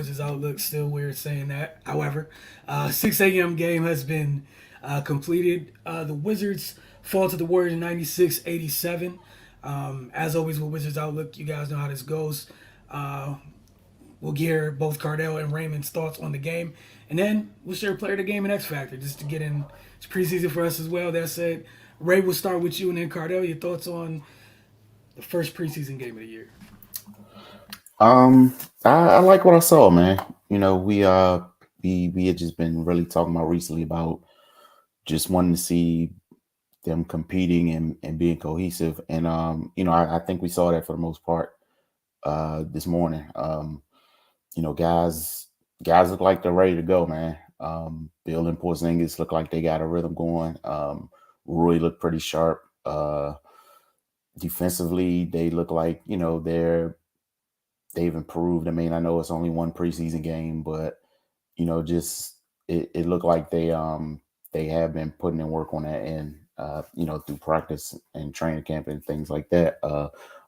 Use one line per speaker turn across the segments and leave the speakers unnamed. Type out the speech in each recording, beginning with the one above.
Wizards Outlook. Still weird saying that. However, 6 a.m. game has been completed. The Wizards fall to the Warriors 96-87. As always with Wizards Outlook, you guys know how this goes. Uh, we'll hear both Cardell and Raymond's thoughts on the game, and then we'll share player of the game and X Factor just to get in. It's preseason for us as well. That said, Ray, we'll start with you, and then Cardell, your thoughts on the first preseason game of the year.
I like what I saw, man. We had just been really talking about recently about just wanting to see them competing and being cohesive. And I think we saw that for the most part this morning. Guys look like they're ready to go, man. Bill and Porzingis look like they got a rhythm going. Rui looked pretty sharp. Defensively, they look like, they've improved. I mean, I know it's only one preseason game, but just it looked like they have been putting in work on that end, through practice and training camp and things like that.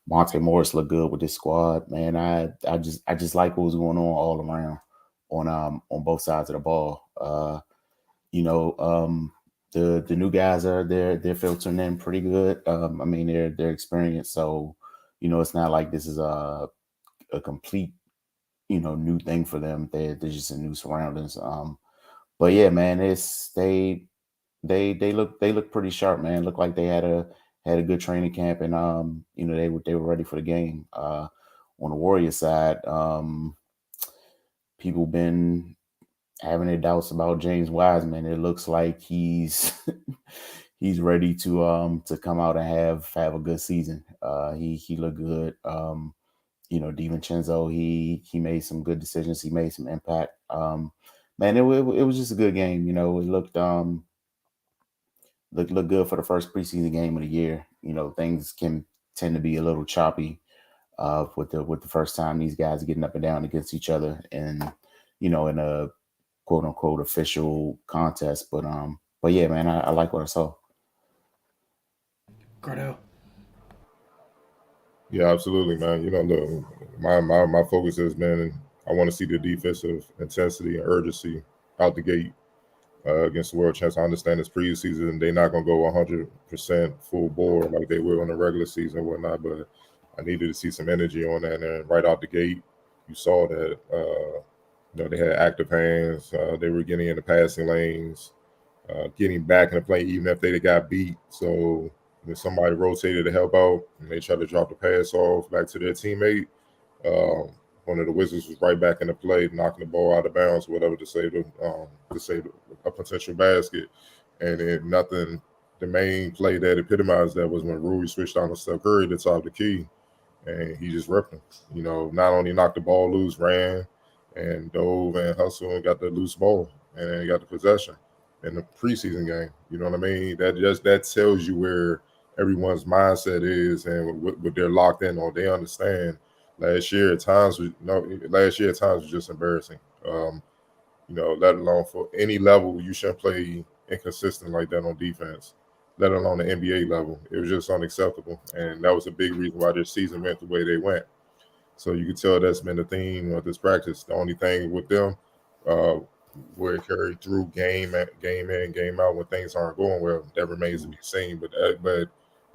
Monte Morris looked good with this squad, man. I just like what was going on all around on both sides of the ball. The new guys are there, they're filtering in pretty good. I mean, they're experienced, so it's not like this is a complete new thing for them. They're just in new surroundings. But yeah, man, it's they look pretty sharp, man. Look like they had a good training camp, and they were ready for the game. On the Warriors side, people been having their doubts about James Wiseman. It looks like he's he's ready to come out and have a good season. He looked good. DiVincenzo, he made some good decisions. He made some impact. Man, it was just a good game. It looked good for the first preseason game of the year. Things can tend to be a little choppy with the first time these guys getting up and down against each other, and in a quote unquote official contest. But yeah, man, I like what I saw.
Cardell.
Yeah, absolutely, man. My focus has been I want to see the defensive intensity and urgency out the gate against the world champs. I understand it's preseason; they're not gonna go 100% full bore like they will in the regular season and whatnot. But I needed to see some energy on that, and right out the gate, you saw that. They had active hands. They were getting in the passing lanes, getting back in the play, even if they got beat. So when somebody rotated to help out and they tried to drop the pass off back to their teammate, um, one of the Wizards was right back in the play, knocking the ball out of bounds, whatever, to save a potential basket. And then nothing. The main play that epitomized that was when Rui switched on to Steph Curry to top the key, and he just ripped him. Not only knocked the ball loose, ran and dove and hustled and got the loose ball and then got the possession in the preseason game. You know what I mean? That tells you where everyone's mindset is and what they're locked in on. They understand. Last year at times was just embarrassing. Let alone for any level, you shouldn't play inconsistent like that on defense, let alone the NBA level. It was just unacceptable, and that was a big reason why this season went the way they went. So you can tell that's been the theme of this practice. The only thing with them, uh, where it carried through game in, game out when things aren't going well, that remains to be seen. But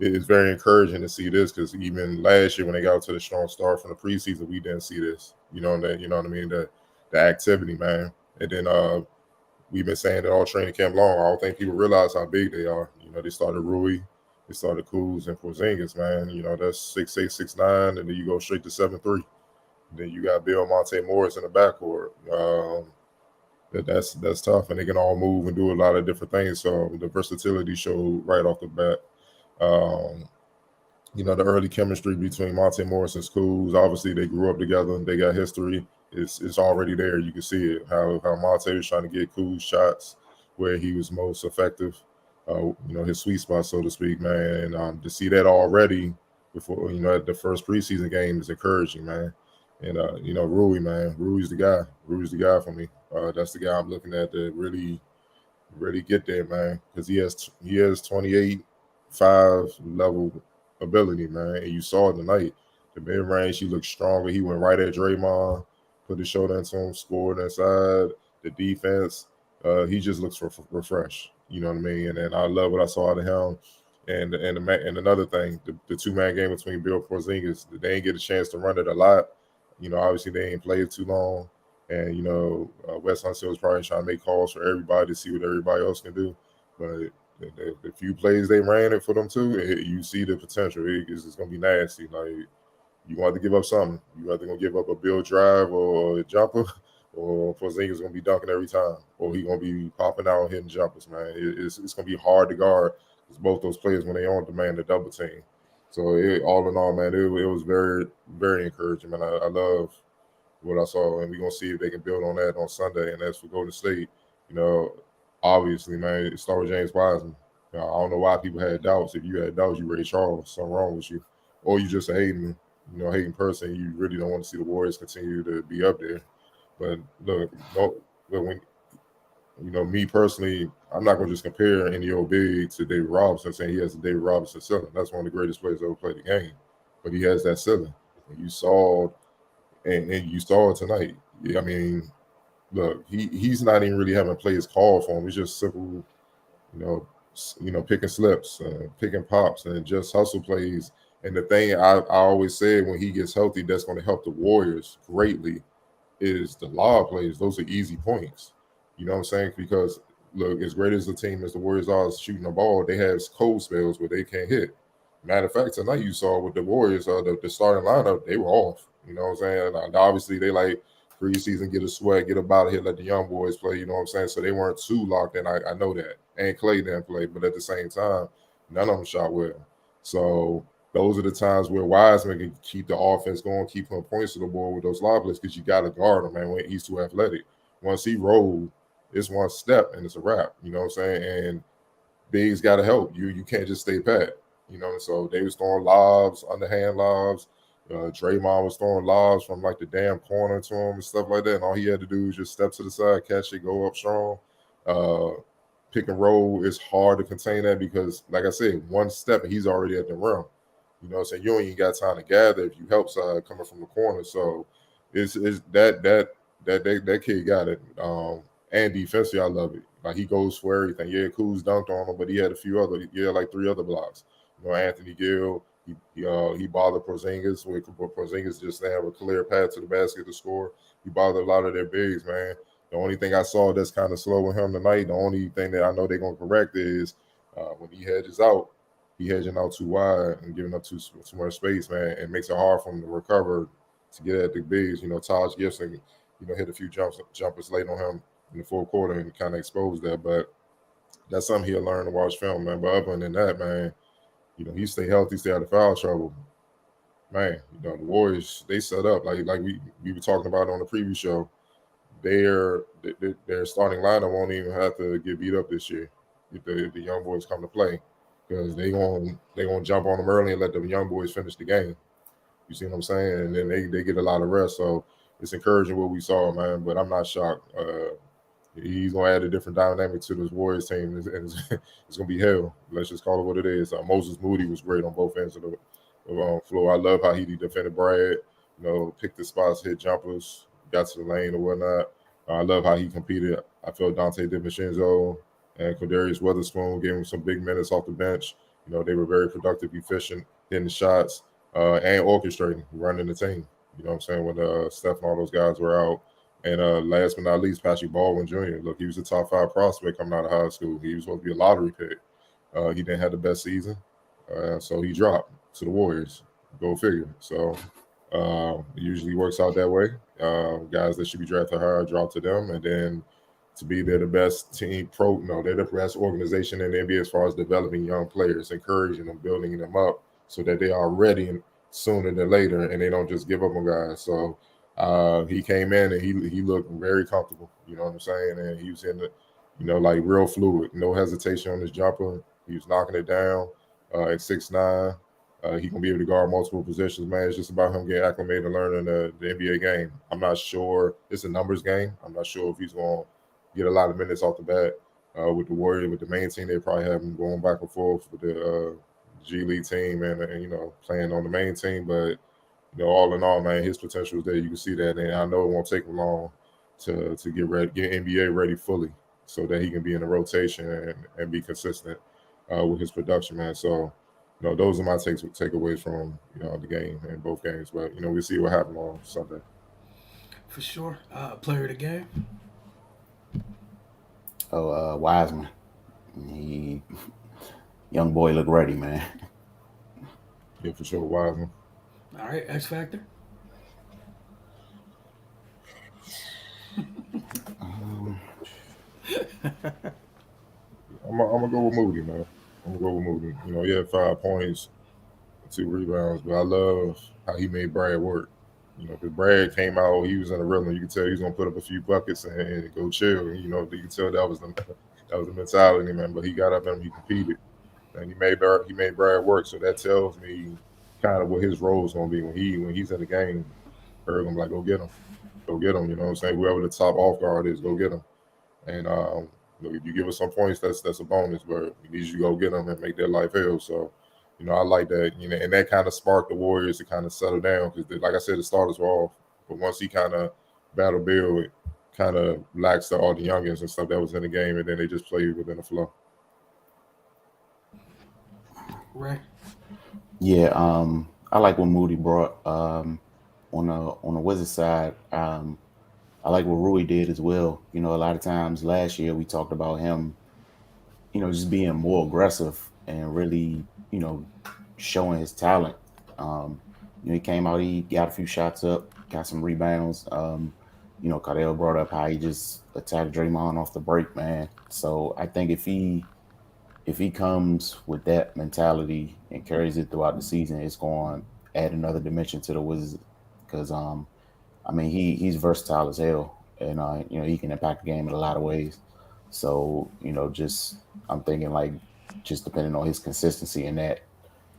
it is very encouraging to see this because even last year when they got to the strong start from the preseason, we didn't see this. You know what I mean? The activity, man. And then we've been saying it all training camp long. I don't think people realize how big they are. They started Rui, they started Kuz and Porzingis, man. That's 6'8", 6'9", and then you go straight to 7'3". Then you got Bill Monte Morris in the backcourt. That's tough, and they can all move and do a lot of different things. So the versatility showed right off the bat. Um, the early chemistry between Monte Morris and Schools. Obviously, they grew up together. They got history. It's already there. You can see it. How Monte was trying to get Kuz shots where he was most effective. His sweet spot, so to speak, man. And to see that already before at the first preseason game is encouraging, man. And Rui, man, Rui's the guy. Rui's the guy for me. That's the guy I'm looking at to really, really get there, man. Because he has 28-5 level ability, man. And you saw it tonight. The mid range, he looked stronger. He went right at Draymond. put his shoulder into him, scored inside the defense. He just looks refreshed. You know what I mean? And I love what I saw out of him. And another thing, the 2-man game between Bill Porzingis, they ain't get a chance to run it a lot. You know, obviously they ain't played too long, and you know Wes Unseld was probably trying to make calls for everybody to see what everybody else can do. But the few plays they ran it for them too, you see the potential. It's going to be nasty. Like you want to give up something. You either going to give up a Bill drive or a jumper, or Porzingis going to be dunking every time, or he going to be popping out and hitting jumpers. Man, it's going to be hard to guard. Because both those players when they on demand the double team. So all in all, man, it was very, very encouraging, man. I love what I saw, and we're gonna see if they can build on that on Sunday. And as for Golden State, you know, obviously, man, it started with James Wiseman. You know, I don't know why people had doubts. If you had doubts, you Ray Charles, something wrong with you, or you just a hating person. You really don't want to see the Warriors continue to be up there. But look, when you know, me personally, I'm not going to just compare any old big to David Robinson, saying he has a David Robinson ceiling. That's one of the greatest players ever played the game. But he has that ceiling. And you saw, and you saw it tonight. I mean, look, he's not even really having plays called for him. It's just simple, picking slips, picking pops, and just hustle plays. And the thing I always said, when he gets healthy, that's going to help the Warriors greatly, is the lob plays. Those are easy points. You know what I'm saying? Because look, as great as the team as the Warriors are shooting the ball, they have cold spells where they can't hit. Matter of fact, tonight you saw with the Warriors, the starting lineup, they were off. You know what I'm saying? And obviously, they like preseason, get a sweat, get about here, let the young boys play. You know what I'm saying? So they weren't too locked in. I know that. And Clay didn't play, but at the same time, none of them shot well. So those are the times where Wiseman can keep the offense going, keep putting points to the board with those lob plays, because you got to guard him, man. When he's too athletic. Once he rolled, it's one step and it's a wrap. You know what I'm saying? And bigs got to help you. You can't just stay pat. You know, so they was throwing lobs, underhand lobs. Draymond was throwing lobs from like the damn corner to him and stuff like that. And all he had to do was just step to the side, catch it, go up strong. Pick and roll is hard to contain that because, like I said, one step and he's already at the rim. You know what I'm saying? You ain't even got time to gather if you help side coming from the corner. So it's that kid got it. And defensively, I love it. Like he goes for everything. Yeah, Kuz dunked on him, but he had like 3 other blocks. You know, Anthony Gill, he bothered Porzingis. Where Porzingis just didn't have a clear path to the basket to score. He bothered a lot of their bigs, man. The only thing I saw that's kind of slow with him tonight, the only thing that I know they're going to correct is when he hedges out, he hedging out too wide and giving up too much space, man. It makes it hard for him to recover to get at the bigs. You know, Taj Gibson, hit a few jumpers late on him in the fourth quarter and kind of exposed that. But that's something he'll learn to watch film, man. But other than that, man, he stay healthy, stay out of foul trouble. Man, the Warriors, they set up like we were talking about on the preview show. Their starting lineup won't even have to get beat up this year if the young boys come to play, because they gonna jump on them early and let the young boys finish the game. You see what I'm saying? And then they get a lot of rest. So it's encouraging what we saw, man. But I'm not shocked. He's gonna add a different dynamic to this Warriors team, and it's gonna be hell. Let's just call it what it is. Moses Moody was great on both ends of the floor. I love how he defended Brad. Picked the spots, hit jumpers, got to the lane or whatnot. I love how he competed. I felt Dante DiVincenzo and Quadarius Weatherspoon gave him some big minutes off the bench. They were very productive, efficient, hitting shots, and orchestrating, running the team. You know what I'm saying? When Steph and all those guys were out. And last but not least, Patrick Baldwin Jr. Look, he was a top 5 prospect coming out of high school. He was supposed to be a lottery pick. He didn't have the best season, so he dropped to the Warriors. Go figure. So it usually works out that way. Guys that should be drafted higher drop to them, and then to be they're the best team they're the best organization in the NBA as far as developing young players, encouraging them, building them up so that they are ready sooner than later, and they don't just give up on guys. So he came in and he looked very comfortable. You know what I'm saying? And he was in the, like real fluid, no hesitation on his jumper. He was knocking it down at 6'9". He gonna be able to guard multiple positions, man. It's just about him getting acclimated and learning the NBA game. I'm not sure. It's a numbers game. I'm not sure if he's gonna get a lot of minutes off the bat with the Warriors. With the main team, they probably have him going back and forth with the G League team and playing on the main team. But all in all, man, his potential is there. You can see that, and I know it won't take him long to get ready, get NBA ready fully, so that he can be in the rotation and be consistent with his production, man. So, those are my takeaways from the game and both games. But we'll see what happens on Sunday.
For sure. Player of the game.
Oh, Wiseman, he young boy look ready, man.
Yeah, for sure, Wiseman.
All right, X Factor.
Um,
I'm gonna go with Moody, man. I'm gonna go with Moody. He had 5 points, 2 rebounds, but I love how he made Brad work. Because Brad came out, he was in a rhythm. You could tell he was gonna put up a few buckets and go chill. You could tell that was the mentality, man. But he got up and he competed, and he made Brad work. So that tells me kind of what his role is gonna be when he's in the game. Berg, I'm like, go get him. You know what I'm saying? Whoever the top off guard is, go get him. And if you give us some points, that's a bonus. But we need you to go get them and make their life hell. So, I like that. And that kind of sparked the Warriors to kind of settle down because, like I said, the starters were off. But once he kind of battled Bill, it kind of laxed all the youngins and stuff that was in the game, and then they just played within the flow.
Right.
yeah, I like what Moody brought. On the Wizards side, I like what Rui did as well. A lot of times last year we talked about him, just being more aggressive and really, showing his talent. He came out, he got a few shots up, got some rebounds. Cardell brought up how he just attacked Draymond off the break, man. So I think if he comes with that mentality and carries it throughout the season, it's going to add another dimension to the Wizards. Because I mean, he's versatile as hell, and he can impact the game in a lot of ways. So just I'm thinking like just depending on his consistency in that,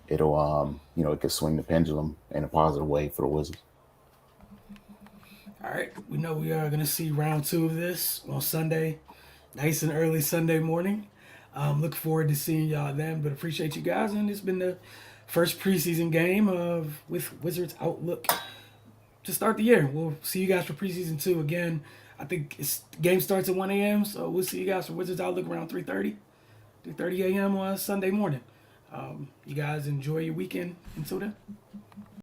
it'll it could swing the pendulum in a positive way for the Wizards.
All right. We know we are going to see round two of this on Sunday, nice and early Sunday morning. Look forward to seeing y'all then, but appreciate you guys. And it's been the first preseason game of with Wizards Outlook to start the year. We'll see you guys for preseason two again. I think game starts at 1 a.m. So we'll see you guys for Wizards Outlook around 3:30 a.m. on Sunday morning. You guys enjoy your weekend. Until then.